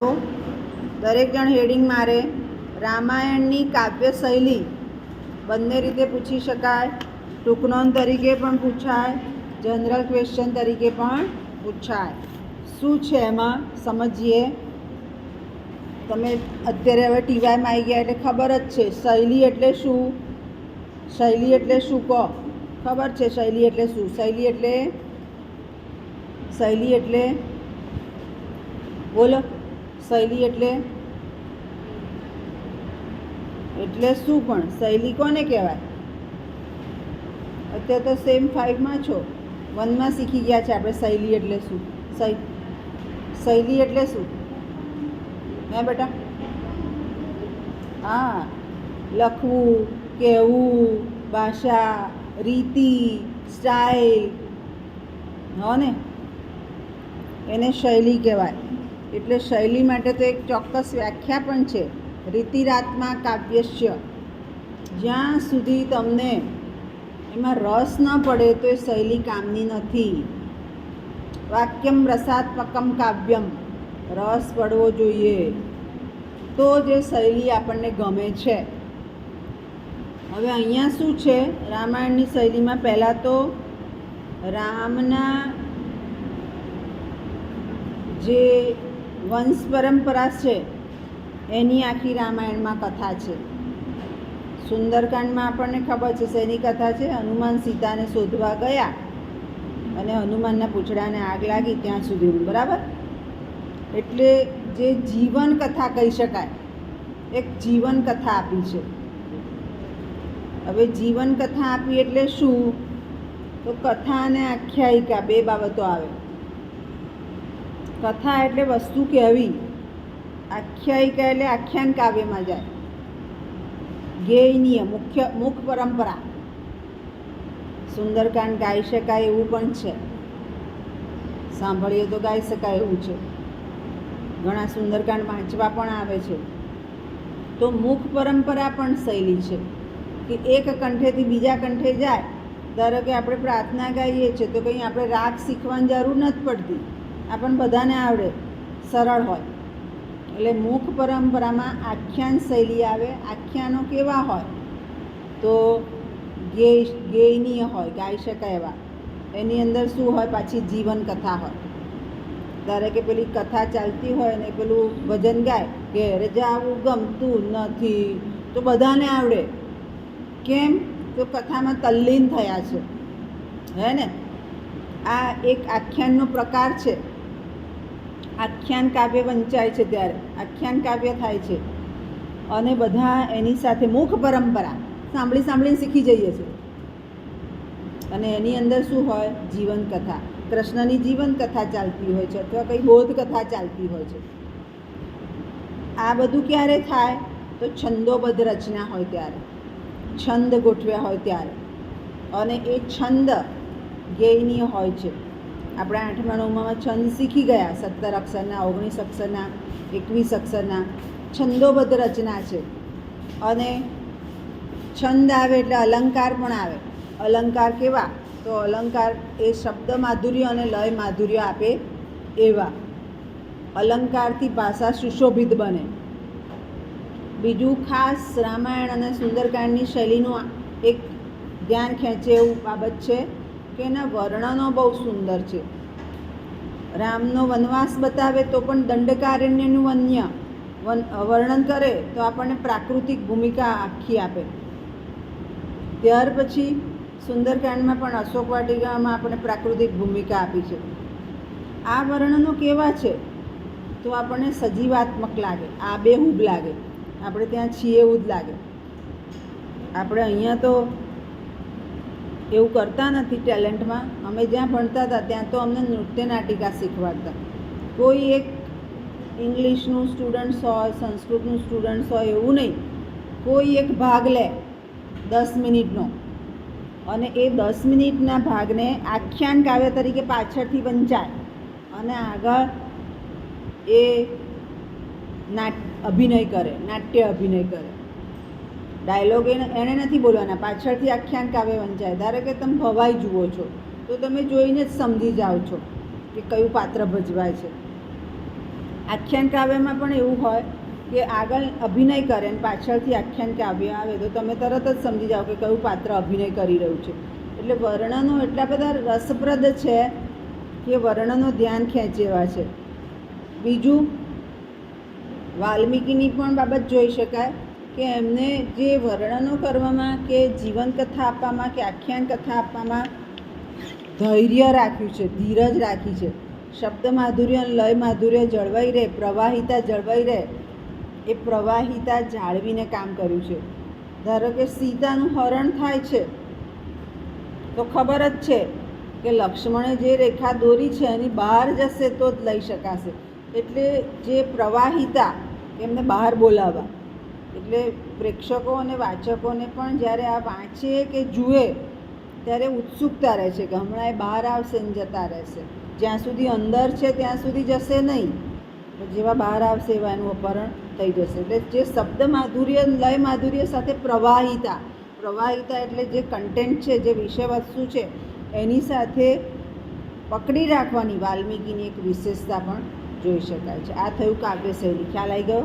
તો દરેક જણ હેડિંગ મારે. રામાયણની કાવ્ય શૈલી બંને રીતે પૂછી શકાય. ટૂંક નોંધ તરીકે પણ પૂછાય, જનરલ ક્વેશ્ચન તરીકે પણ પૂછાય. શું છે એમાં સમજીએ. તમે અત્યારે હવે ટીવાયમાં આવી ગયા એટલે ખબર જ છે શૈલી એટલે શું. શૈલી એટલે શું કહો? ખબર છે શૈલી એટલે શું? શૈલી એટલે બોલો. શૈલી એટલે શું? પણ શૈલી કોને કહેવાય? અત્યારે તો સેમ 5માં છો, 1માં શીખી ગયા છે આપણે શૈલી એટલે શું. શૈલી એટલે શું હે બેટા? હા, લખવું, કહેવું, ભાષા, રીતિ, સ્ટાઇલ, હો ને, એને શૈલી કહેવાય. એટલે શૈલી માટે તો એક ચોક્કસ વ્યાખ્યા પણ છે. રીતિરાત્મા કાવ્યસ્ય. જ્યાં સુધી તમને એમાં રસ ન પડે તો એ શૈલી કામની નથી. વાક્યમ રસાત્મકમ કાવ્યમ. રસ પડવો જોઈએ તો જે શૈલી આપણને ગમે છે. હવે અહીંયા શું છે રામાયણની શૈલીમાં? પહેલાં તો રામના જે વંશ પરંપરા છે એની આખી રામાયણમાં કથા છે. સુંદરકાંડમાં આપણને ખબર છે શેની કથા છે. હનુમાન સીતાને શોધવા ગયા અને હનુમાનના પૂંછડાને આગ લાગી ત્યાં સુધીનું, બરાબર? એટલે જે જીવન કથા કહી શકાય, એક જીવન કથા આપી છે. હવે જીવન કથા આપી એટલે શું? તો કથા અને આખ્યાયિકા બે બાબતો આવે. કથા એટલે વસ્તુ કહેવી, આખ્યાયિકા એટલે આખ્યાન કાવ્યમાં જાય. ગેયનીય મુખ પરંપરા. સુંદરકાંડ ગાઈ શકાય એવું પણ છે, સાંભળીએ તો ગાઈ શકાય એવું છે. ઘણા સુંદરકાંડ વાંચવા પણ આવે છે. તો મુખ પરંપરા પણ શૈલી છે કે એક કંઠેથી બીજા કંઠે જાય. ધારો કે આપણે પ્રાર્થના ગાઈએ છીએ તો કંઈ આપણે રાગ શીખવાની જરૂર નથી પડતી, આપણને બધાને આવડે, સરળ હોય. એટલે મુખ પરંપરામાં આખ્યાન શૈલી આવે. આખ્યાનો કેવા હોય? તો ગેયનીય હોય, ગાઈ શકાય એવા. એની અંદર શું હોય? પાછી જીવન કથા હોય. ધારો કે પેલી કથા ચાલતી હોય ને પેલું ભજન ગાય, ઘેર જાવું ગમતું નથી, તો બધાને આવડે. કેમ? તો કથામાં તલ્લીન થયા છે, હે ને? આ એક આખ્યાનનો પ્રકાર છે. આખ્યાન કાવ્ય વંચાય છે ત્યારે આખ્યાન કાવ્ય થાય છે. અને બધા એની સાથે મુખ પરંપરા સાંભળીને શીખી જઈએ છીએ. અને એની અંદર શું હોય? જીવન કથા. કૃષ્ણની જીવન કથા ચાલતી હોય છે અથવા કંઈ બોધ કથા ચાલતી હોય છે. આ બધું ક્યારે થાય? તો છંદોબદ્ધ રચના હોય ત્યારે, છંદ ગોઠવ્યા હોય ત્યારે. અને એ છંદ ગેયનીય હોય છે. આપણે 8મા 9માં છંદ શીખી ગયા. 17 અક્ષરના, 19 અક્ષરના, 21 અક્ષરના છંદોબદ્ધ રચના છે. અને છંદ આવે એટલે અલંકાર પણ આવે. અલંકાર કેવા? તો અલંકાર એ શબ્દ માધુર્ય અને લય માધુર્ય આપે એવા. અલંકારથી ભાષા સુશોભિત બને. બીજું ખાસ રામાયણ અને સુંદરકાંડની શૈલીનું એક ધ્યાન ખેંચે એવું બાબત છે કે એના વર્ણનો બહુ સુંદર છે. રામનો વનવાસ બતાવે તો પણ દંડકારણ્યનું વર્ણન કરે તો આપણને પ્રાકૃતિક ભૂમિકા આખી આપે. ત્યાર પછી સુંદરકાંડમાં પણ અશોક વાટિકામાં આપણને પ્રાકૃતિક ભૂમિકા આપી છે. આ વર્ણનો કેવા છે? તો આપણને સજીવાત્મક લાગે, આબેહૂબ લાગે, આપણે ત્યાં છીએ એવું જ લાગે. આપણે અહીંયા તો એવું કરતા નથી ટેલેન્ટમાં. અમે જ્યાં ભણતા હતા ત્યાં તો અમને નૃત્ય નાટિકા શીખવાડતા. કોઈ એક ઇંગ્લિશનું સ્ટુડન્ટ્સ હોય, સંસ્કૃતનું સ્ટુડન્ટ્સ હોય એવું નહીં. કોઈ એક ભાગ લે 10 મિનિટનો, અને એ 10 મિનિટના ભાગને આખ્યાન કાવ્ય તરીકે પાછળથી વંચાય અને આગળ એ અભિનય કરે, નાટ્ય અભિનય કરે. ડાયલોગ એણે નથી બોલવાના, પાછળથી આખ્યાન કાવ્ય વંચાય. ધારો કે તમે ભવાઈ જુઓ છો તો તમે જોઈને જ સમજી જાઓ છો કે કયું પાત્ર ભજવાય છે. આખ્યાન કાવ્યમાં પણ એવું હોય કે આગળ અભિનય કરે અને પાછળથી આખ્યાન કાવ્ય આવે તો તમે તરત જ સમજી જાઓ કે કયું પાત્ર અભિનય કરી રહ્યું છે. એટલે વર્ણનો એટલા બધા રસપ્રદ છે કે વર્ણનો ધ્યાન ખેંચે એવા છે. બીજું, વાલ્મીકીની પણ બાબત જોઈ શકાય કે એમને જે વર્ણનો કરવામાં કે જીવનકથા આપવામાં કે આખ્યાન કથા આપવામાં ધૈર્ય રાખ્યું છે, ધીરજ રાખી છે. શબ્દ માધુર્ય અને લય માધુર્ય જળવાઈ રહે, પ્રવાહિતા જળવાઈ રહે, એ પ્રવાહિતા જાળવીને કામ કર્યું છે. ધારો કે સીતાનું હરણ થાય છે તો ખબર જ છે કે લક્ષ્મણે જે રેખા દોરી છે એની બહાર જશે તો જ લઈ શકાશે. એટલે જે પ્રવાહિતા એમને બહાર બોલાવવા, એટલે પ્રેક્ષકો અને વાચકોને પણ જ્યારે આ વાંચે કે જુએ ત્યારે ઉત્સુકતા રહે છે કે હમણાં એ બહાર આવશે ને જતા રહેશે. જ્યાં સુધી અંદર છે ત્યાં સુધી જશે નહીં, જેવા બહાર આવશે એવા એનું અપહરણ થઈ જશે. એટલે જે શબ્દ માધુર્ય લય માધુર્ય સાથે પ્રવાહિતા એટલે જે કન્ટેન્ટ છે, જે વિષય વસ્તુ છે એની સાથે પકડી રાખવાની વાલ્મીકીની એક વિશેષતા પણ જોઈ શકાય છે. આ થયું કાવ્ય શૈલી. ખ્યાલ આવી ગયો?